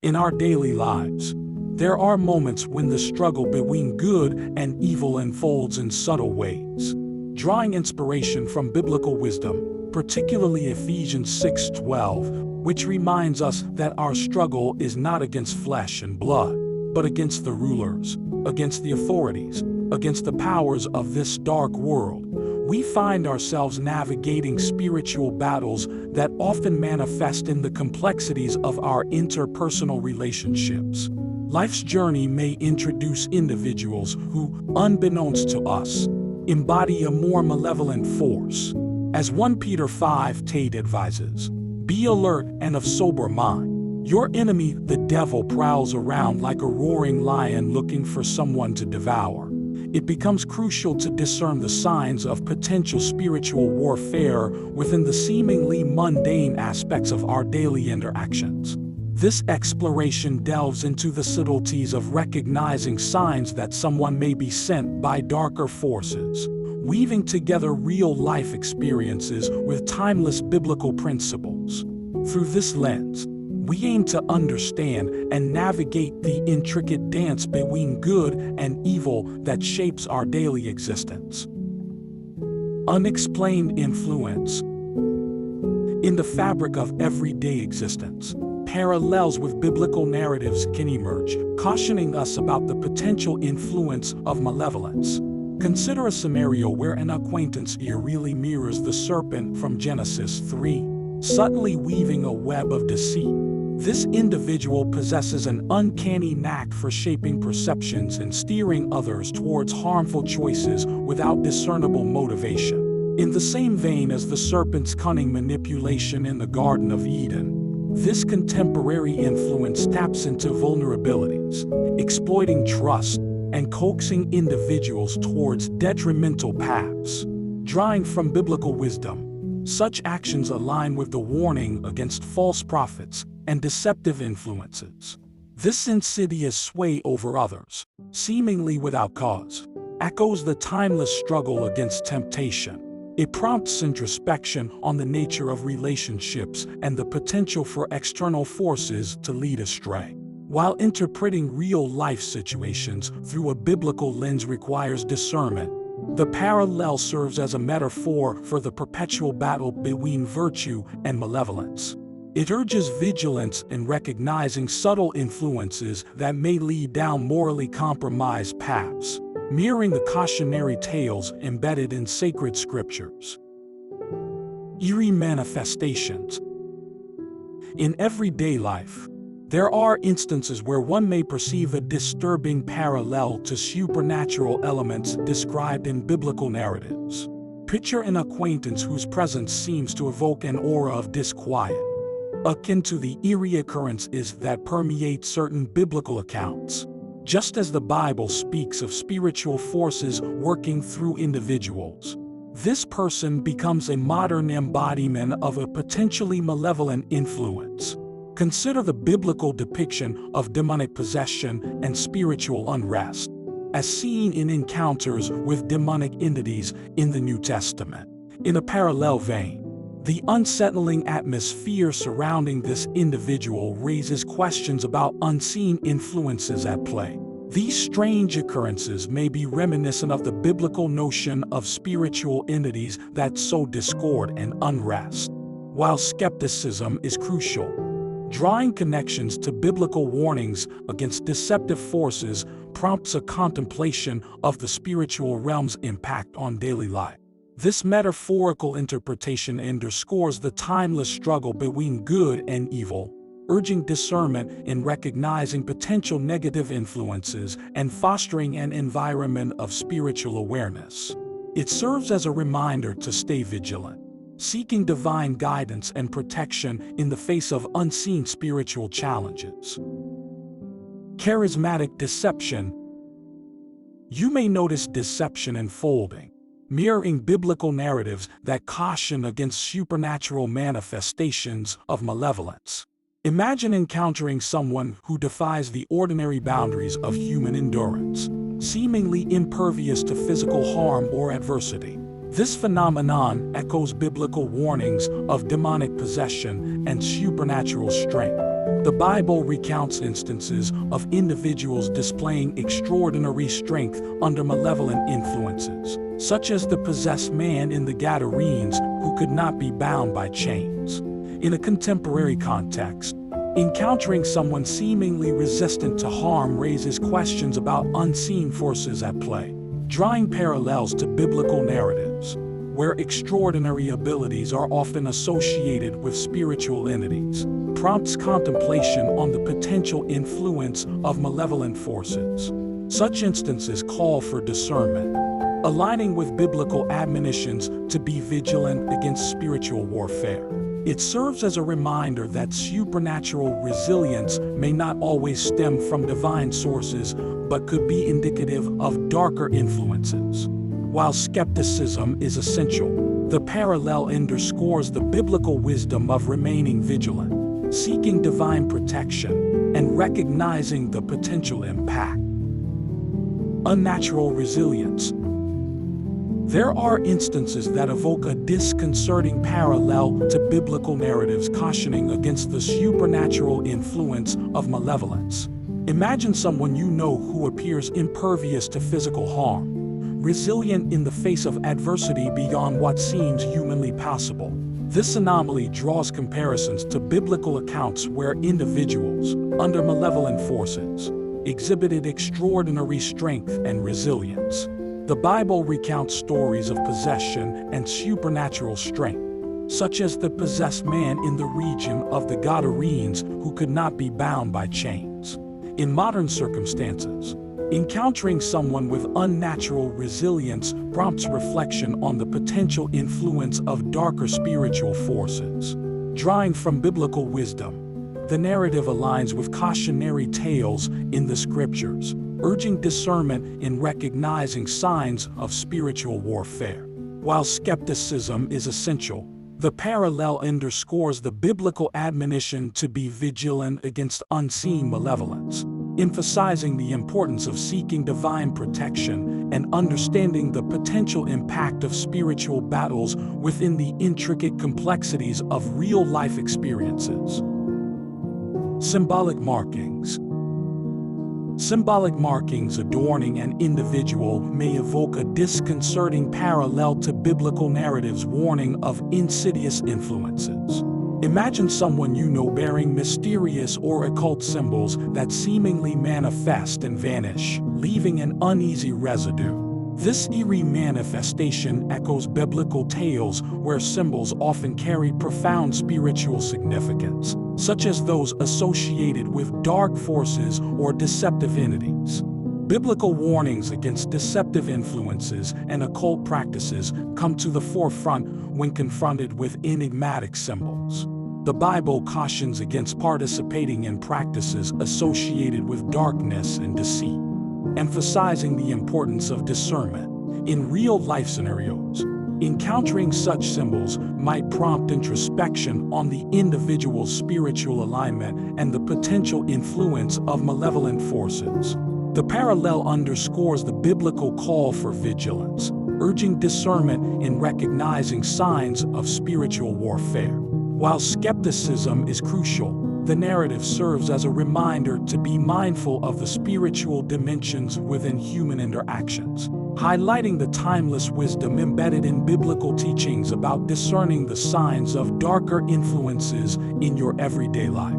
In our daily lives, there are moments when the struggle between good and evil unfolds in subtle ways. Drawing inspiration from biblical wisdom, particularly Ephesians 6:12, which reminds us that our struggle is not against flesh and blood, but against the rulers, against the authorities, against the powers of this dark world. We find ourselves navigating spiritual battles that often manifest in the complexities of our interpersonal relationships. Life's journey may introduce individuals who, unbeknownst to us, embody a more malevolent force. As 1 Peter 5:8 advises, "Be alert and of sober mind. Your enemy, the devil, prowls around like a roaring lion looking for someone to devour." It becomes crucial to discern the signs of potential spiritual warfare within the seemingly mundane aspects of our daily interactions. This exploration delves into the subtleties of recognizing signs that someone may be sent by darker forces, weaving together real-life experiences with timeless biblical principles. Through this lens, we aim to understand and navigate the intricate dance between good and evil that shapes our daily existence. Unexplained influence. In the fabric of everyday existence, parallels with biblical narratives can emerge, cautioning us about the potential influence of malevolence. Consider a scenario where an acquaintance eerily mirrors the serpent from Genesis 3, subtly weaving a web of deceit. This individual possesses an uncanny knack for shaping perceptions and steering others towards harmful choices without discernible motivation. In the same vein as the serpent's cunning manipulation in the Garden of Eden, this contemporary influence taps into vulnerabilities, exploiting trust and coaxing individuals towards detrimental paths. Drawing from biblical wisdom, such actions align with the warning against false prophets and deceptive influences. This insidious sway over others, seemingly without cause, echoes the timeless struggle against temptation. It prompts introspection on the nature of relationships and the potential for external forces to lead astray. While interpreting real-life situations through a biblical lens requires discernment, the parallel serves as a metaphor for the perpetual battle between virtue and malevolence. It urges vigilance in recognizing subtle influences that may lead down morally compromised paths, mirroring the cautionary tales embedded in sacred scriptures. Eerie manifestations. In everyday life, there are instances where one may perceive a disturbing parallel to supernatural elements described in biblical narratives. Picture an acquaintance whose presence seems to evoke an aura of disquiet, akin to the eerie occurrences that permeate certain biblical accounts. Just as the Bible speaks of spiritual forces working through individuals, this person becomes a modern embodiment of a potentially malevolent influence. Consider the biblical depiction of demonic possession and spiritual unrest, as seen in encounters with demonic entities in the New Testament. In a parallel vein, the unsettling atmosphere surrounding this individual raises questions about unseen influences at play. These strange occurrences may be reminiscent of the biblical notion of spiritual entities that sow discord and unrest. While skepticism is crucial, drawing connections to biblical warnings against deceptive forces prompts a contemplation of the spiritual realm's impact on daily life. This metaphorical interpretation underscores the timeless struggle between good and evil, urging discernment in recognizing potential negative influences and fostering an environment of spiritual awareness. It serves as a reminder to stay vigilant, seeking divine guidance and protection in the face of unseen spiritual challenges. Charismatic deception. You may notice deception unfolding, mirroring biblical narratives that caution against supernatural manifestations of malevolence. Imagine encountering someone who defies the ordinary boundaries of human endurance, seemingly impervious to physical harm or adversity. This phenomenon echoes biblical warnings of demonic possession and supernatural strength. The Bible recounts instances of individuals displaying extraordinary strength under malevolent influences, such as the possessed man in the Gadarenes who could not be bound by chains. In a contemporary context, encountering someone seemingly resistant to harm raises questions about unseen forces at play, drawing parallels to biblical narratives, where extraordinary abilities are often associated with spiritual entities, prompts contemplation on the potential influence of malevolent forces. Such instances call for discernment, aligning with biblical admonitions to be vigilant against spiritual warfare. It serves as a reminder that supernatural resilience may not always stem from divine sources, but could be indicative of darker influences. While skepticism is essential, the parallel underscores the biblical wisdom of remaining vigilant, seeking divine protection, and recognizing the potential impact. Unnatural resilience. There are instances that evoke a disconcerting parallel to biblical narratives cautioning against the supernatural influence of malevolence. Imagine someone you know who appears impervious to physical harm, resilient in the face of adversity beyond what seems humanly possible. This anomaly draws comparisons to biblical accounts where individuals, under malevolent forces, exhibited extraordinary strength and resilience. The Bible recounts stories of possession and supernatural strength, such as the possessed man in the region of the Gadarenes who could not be bound by chains. In modern circumstances, encountering someone with unnatural resilience prompts reflection on the potential influence of darker spiritual forces. Drawing from biblical wisdom, the narrative aligns with cautionary tales in the scriptures, urging discernment in recognizing signs of spiritual warfare. While skepticism is essential, the parallel underscores the biblical admonition to be vigilant against unseen malevolence, emphasizing the importance of seeking divine protection and understanding the potential impact of spiritual battles within the intricate complexities of real-life experiences. Symbolic markings. Symbolic markings adorning an individual may evoke a disconcerting parallel to biblical narratives warning of insidious influences. Imagine someone you know bearing mysterious or occult symbols that seemingly manifest and vanish, leaving an uneasy residue. This eerie manifestation echoes biblical tales where symbols often carry profound spiritual significance, such as those associated with dark forces or deceptive entities. Biblical warnings against deceptive influences and occult practices come to the forefront when confronted with enigmatic symbols. The Bible cautions against participating in practices associated with darkness and deceit, emphasizing the importance of discernment. In real-life scenarios, encountering such symbols might prompt introspection on the individual's spiritual alignment and the potential influence of malevolent forces. The parallel underscores the biblical call for vigilance, urging discernment in recognizing signs of spiritual warfare. While skepticism is crucial, the narrative serves as a reminder to be mindful of the spiritual dimensions within human interactions, highlighting the timeless wisdom embedded in biblical teachings about discerning the signs of darker influences in your everyday life.